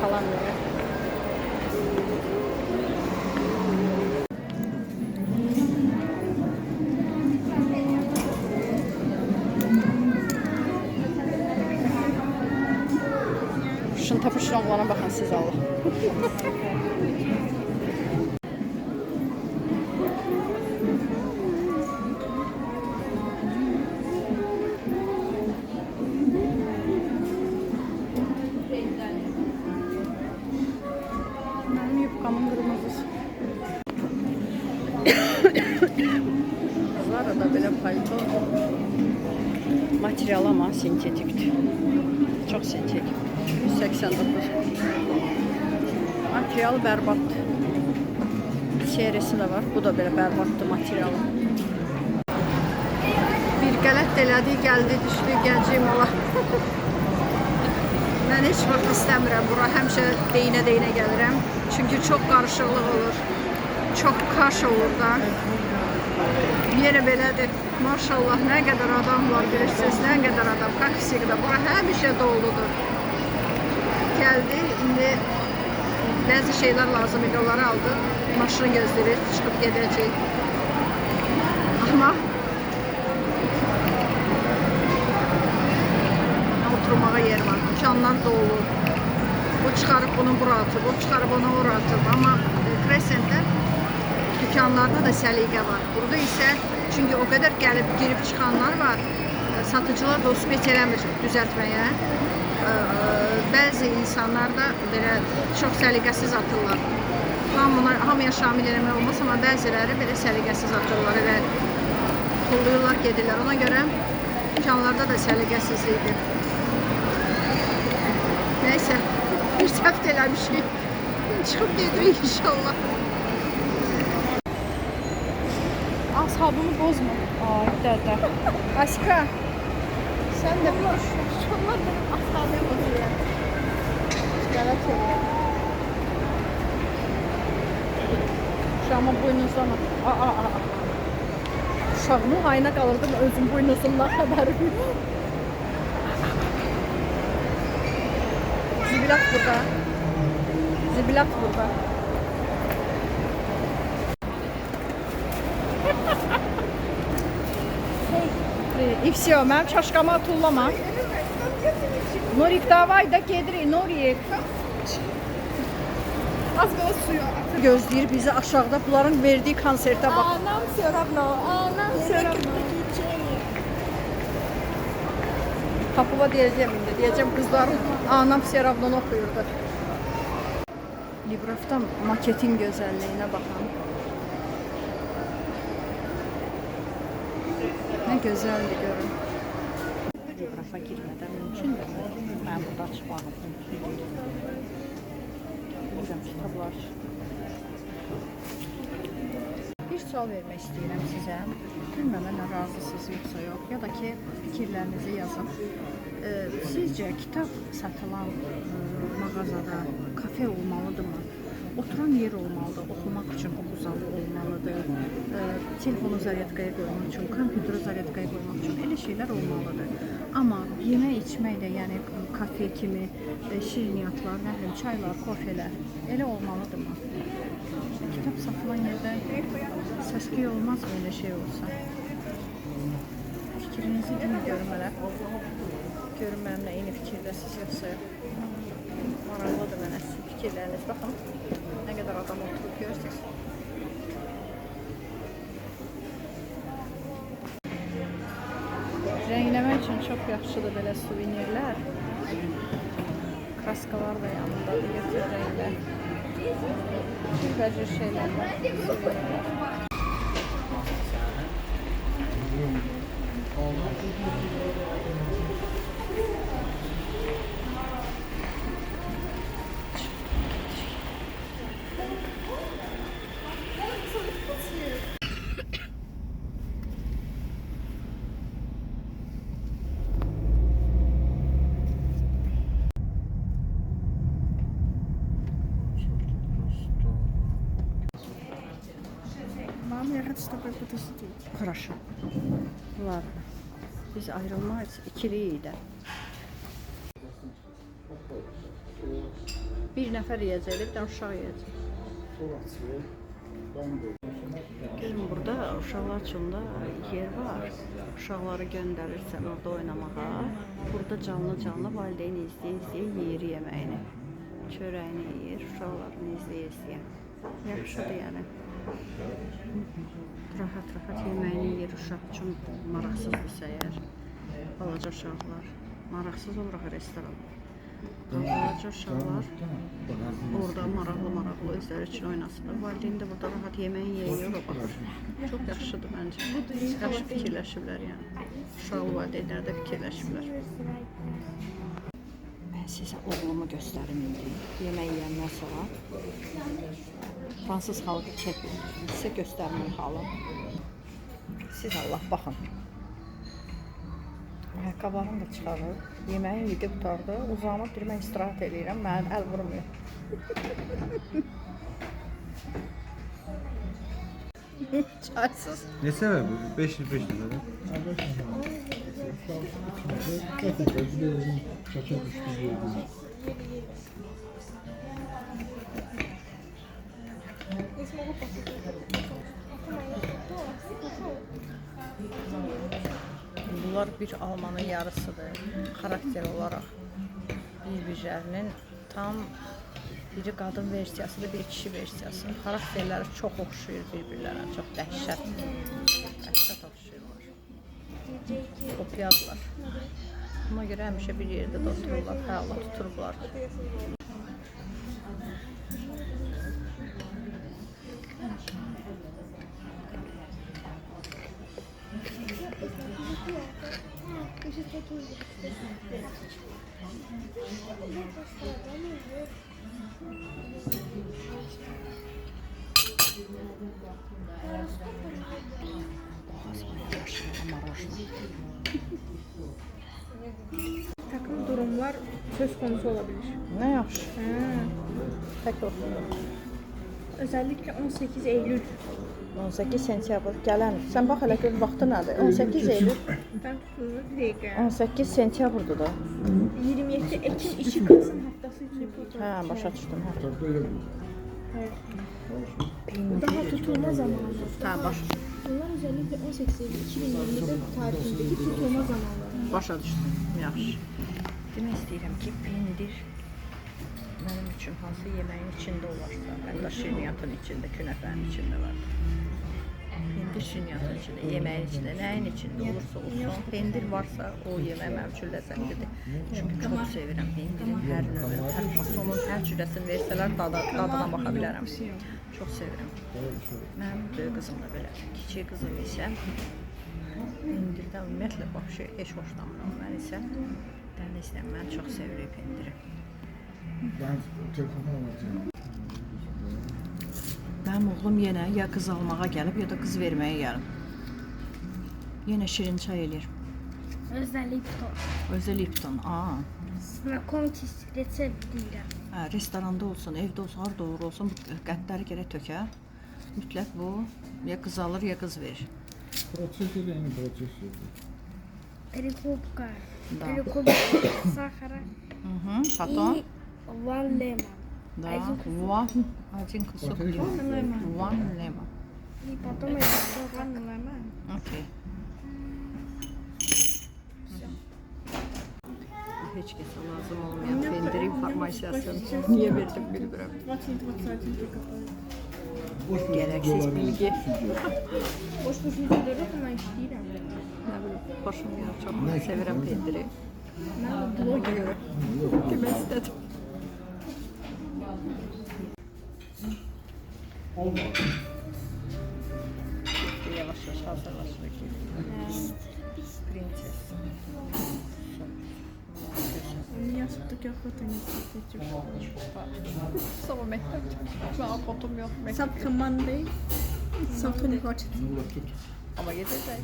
salam verir. Şunu tapışın oğlana baxın siz Allah. Benim yufkamın kırmızısı. Zara'da böyle palto materyal ama sentetiktir. Çok sentetik. 189. Material berbattır. Çeyresi de var. Bu da böyle berbattır material. Bir qələt elədi, gəldi, düşdü, gənciyim ola. Mən heç vaxt istəmirəm bura. Həmişə deyinə gəlirəm. Çünki çox qarışıqlıq olur. Çox kaş olur da. Yenə belədir. Maşallah nə qədər adam var bilirsiniz, nə qədər adam. Kaksikdə bura həmişə doludur. Gəldi, indi bəzi şeylər lazım idi, onları aldı. Maşını gözləyir, çıxıb gedəcək. Amma oturmağa yer var. Dükkanlar dolu. O çıxarıb bunu bura atıb, o çıxarıb onu ora atıb. Amma Crescent'də dükkanlarda da səliqə var. Burada isə çünki o qədər gəlib girib çıxanlar var. Satıcılar da o spes eləmir düzəltməyə. Bəzi insanlar da belə çox səliqəsiz atırlar. Hamıya şamil eləmək olmaz, amma bəziləri belə səliqəsiz atırlar və pulluyurlar, gedirlər. Ona görə dükkanlarda da səliqəsizlikdir. Neyse, bir səhv eləmişik. Çıxıb gedirik inşallah. Ashabımı bozma. Ay dədə. Aşka, sen de boş. Şunlar benim ashabımı bozuyor. Qələt edir. Uşağıma boynuzlama. Uşağımın ayna qalırdım, özüm boynuzumdan xəbərim. Zibilat burada. Zibilat burada. И все, mənim çaşqamı tullama. Norik davay da gedirik, Norik. Az qala suyu atır. Gözləyir bizi aşağıda bunların verdiği konsertə bax. Anam все равно, anam все равно. Kapıva deyəcəm indi, deyəcəm qızların anam все равно oxuyurdu. Librafdan maketin gözəlliyinə baxın. Ne gözəldir görün. Librafa girmədən mümkündür. Mən burada çıxmağım mümkün deyil. Bilirəm, kitablar. Bir sual vermək istəyirəm sizə. Bilməm, mənə razısınız yoxsa yox. Ya da ki, fikirlərinizi yazın. Sizcə kitab satılan mağazada kafe olmalıdırmı? Oturan yer olmalıdır, oxumaq üçün oxuzalı olmalıdır, telefonu zaryadkaya qoymaq üçün, kompüteri zaryadkaya qoymaq üçün elə şeylər olmalıdır. Amma yemək içmək də, yəni kafe kimi şirniyyatlar, nə bilim, çaylar, kofelər elə olmalıdırmı? Kitab satılan yerdə səs-küy olmazmı elə şey olsa? Fikrinizi deyin görün mənə. Görün mənimlə eyni fikirdəsiz yoxsa yox. Maraqlıdır mənə sizin fikirləriniz. Baxın, nə qədər adam oturub görürsünüz. Rəngləmək üçün çox yaxşıdır belə suvenirlər. Kraskalar da yanındadır, götür rənglər. Cürbəcür şeylər var, suvenirlər. Мам, я хочу с тобой потусить. Хорошо. Ладно. Biz ayrılmayız. İkiliyik də. Bir nəfər yeyəcək, bir dənə uşaq yeyəcək. Gəlin, burada uşaqlar üçün də yer var. Uşaqları göndərirsən orada oynamağa. Burada canlı valideyn izləyə yeyir yeməyini. Çörəyini yeyir, uşaqlarını izləyə. Yaxşıdır yəni. Rahat yeməyini yeyir uşaq üçün maraqsızdırsa əgər. Balaca uşaqlar. Maraqsız olur axı restoran. Balaca uşaqlar orada maraqlı özləri üçün oynasınlar. Valideyn də burada rahat yeməyi yeyir, o baxır. Çox yaxşıdır məncə. Yaxşı fikirləşiblər yəni. Uşaqlı valideynlər də fikirləşiblər. Mən sizə oğlumu göstərim indi. Yemək yeyəndən sonra fransız xalqı çəkir. Sizə göstərməm halı. Siz Allah baxın. Ayaqqabılarını da çıxarır. Yeməyi yedi qutardı. Uzanıb bir mən istirahət edirəm. Mənim əl vurmuyor. Çaysız. Ne sebep bu? 5 lira. Bunlar bir almanın yarısıdır. Xarakter olaraq bir-birlərinin tam biri qadın versiyasıdır, bir kişi versiyası. Xarakterləri çox oxşuyur bir-birlərinə, çox dəhşət oxşuyurlar. Kopyadılar. Buna görə həmişə bir yerdə də otururlar, xəyala tuturublar. Takım durumlar söz konusu olabilir. Nə yaxşı. Tək olsun. Özellikle 18 Eylül. 18 sentyabr gələn. Sən bax hələ gör vaxtı nədir? 18 Eylül. Ben tutulur bir dakika. 18 sentyabrdır da. 27 Ekim İşi Kasım haftası için fotoğraf. Hə, başa düşdüm. Hə. Evet. Daha tutulma zamanı. Hə, başa düşdüm. Bunlar özellikle 18 Eylül 2024 tarihindeki tutulma zamanları. Başa düşdüm. Yaxşı. Demək istəyirəm ki, pendir mənim üçün hansı yeməyin içində olarsa, hətta şirniyyatın içində, künəfənin içində var. Pendir şirniyyatın içində, yeməyin içində, nəyin içində olursa olsun, pendir varsa o yemək mənim üçün ləzzətlidir. Çünki çox sevirəm pendirin hər növünü, hər fasonun, hər cürəsini versələr dadına baxa bilərəm. Çox sevirəm. Mənim böyük qızım da belədir. Kiçik qızım isə pendirdən ümumiyyətlə baxışı heç hoşlanmıram. Mən isə dənizdən mən çox sevirəm pendiri. Mənim oğlum yenə ya qız almağa gəlib, ya da qız verməyə gəlib. Yenə şirin çay eləyir. Özde Lipton. Özdə Lipton. Snakomitis resept deyirəm. Hə, restoranda olsun, evdə olsun, harda olur olsun, bu qəndləri gərək tökə. Mütləq bu ya qız alır, ya qız verir. Процесс или не процесс? Перекупка. Да. Перекупка сахара. Потом, И one lemon. да, один кусок One лимона. lemon. One lemon. И потом еще one lemon. Okey. Heç kəsə lazım olmayan pendir informasiyasını niyə verdim bilmirəm. 20-21 прикопали. Gərəksiz bilgi. Boş bilgiləri oxumaq istəyirəm. Nə bilim, xoşum gəlir, çox sevirəm pendiri. Mən Ona görə demək istədim. Yavaş-yavaş hazırlaşırıq. Prinses. меня все-таки охота не купить. Sabah məktəbdə. Mənim fotom yox. Завтра Monday. Завтра не хочется. Amma gedəcək.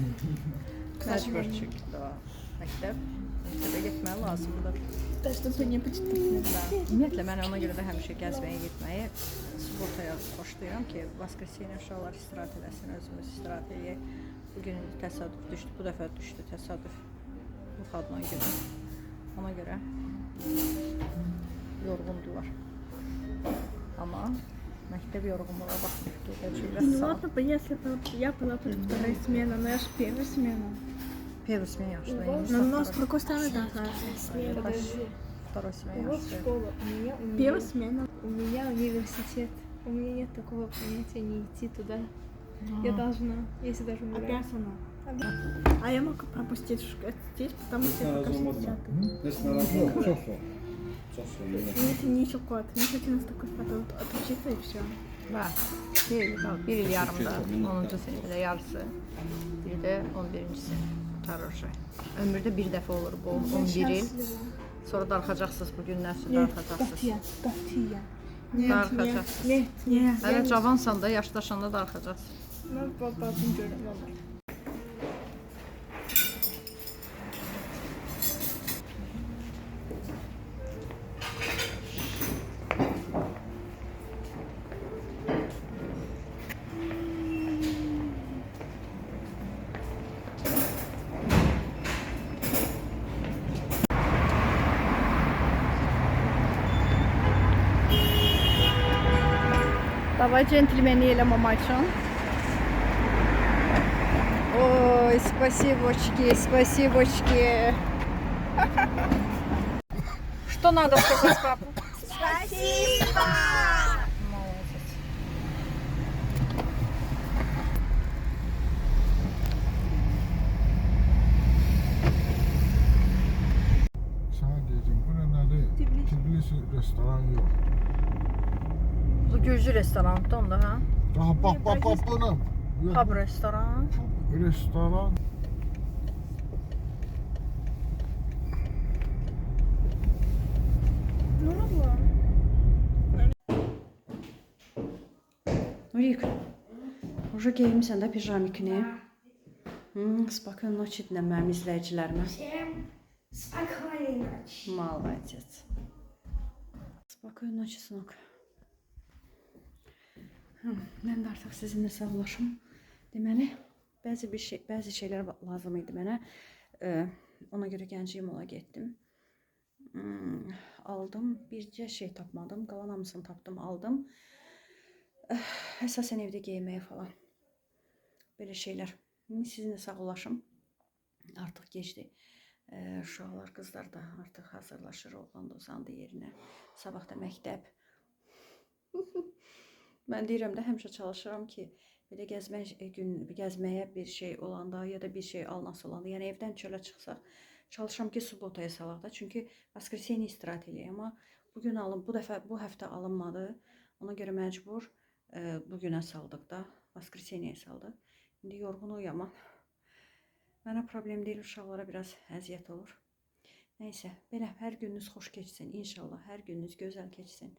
Məcbur çünki daha məktəb. Məktəbə getməyə lazımdır. Что-то не почитать. Ümumiyyətlə mən ona görə də həmişə gəzməyə getməyi sığortaya xoşlayıram ki, vaskresiyyə uşaqlar istirahət eləsin, özümüz istirahət eləyək. Bugün təsadüf düşdü, bu dəfə düşdü təsadüf. Vuxadla günü. Ona görə yorğundular. Amma məktəb yorğunluğa baxmır. Gedəcək və Ну saat. ладно бы, если бы я была тут вторая смена, но я же первая смена. Первый смен yaşlı. Но у нас с другой стороны да, смена. Второй смен Вот yaşlı. школа, Первая смена. у меня университет. У меня нет такого понятия не идти туда. Я должна, если даже умираю. Обязана. А я могу пропустить здесь, потому что я пока 60. Yok, çox soğuk. Çox soğuk. Мне это не еще год. Мне хоть нас такой фото отучиться и все. Və bir il yarımda 10-cu sinifdə yarısı, bir də 11-ci sinif tarixi. Ömürdə bir dəfə olur bu 11 il. Sonra darıxacaqsınız bu gündən sonra darıxacaqsınız. Катия. Darıxacaqsınız. Нет, нет. Hələ cavansan da, yaşdaşanda darıxacaqsınız. Ну, папа, мама. Давай джентльмены мамачон. Ой, спасибочки, спасибочки. Что надо сказать, папа? Спасибо! Молодец. Sana diyeceğim, bu ne nədir? Tbilisi restoran yok. Bu Gürcü restoranıdır onda, ha? Daha bak buna. Yok, Pub restoran. restoran. Нурик, уже geyinmisən də pijamikini. Spokojной nочи dinlə mənim izləyicilərimə. Спокойной ночи. Молодец. Spokojной nочи, sınok. Mən də artıq sizinlə sağollaşım. Deməli, bəzi şeylər lazım idi mənə. Ona görə Gəncəyə mola getdim. Aldım, bircə şey tapmadım. Qalan hamısını tapdım, aldım. Əsasən evdə geyməyə falan. Belə şeylər. Sizinlə sağollaşım. Artıq gecdir. Uşaqlar, qızlar da artıq hazırlaşır. Oğlan da uzandı yerinə. Sabah da məktəb. Mən deyirəm də həmişə çalışıram ki, belə gəzməyə bir şey olanda ya da bir şey alması olanda, yəni evdən çölə çıxsaq, çalışıram ki, subotaya salaq da. Çünki voskreseniya istirahət eləyək. Amma bugün alın, bu həftə alınmadı. Ona görə məcbur bugünə saldıq da, voskreseniyaya saldıq. İndi yorğun uyaman. Mənə problem deyil, uşaqlara biraz əziyyət olur. Nəysə, belə hər gününüz xoş keçsin. İnşallah hər gününüz gözəl keçsin.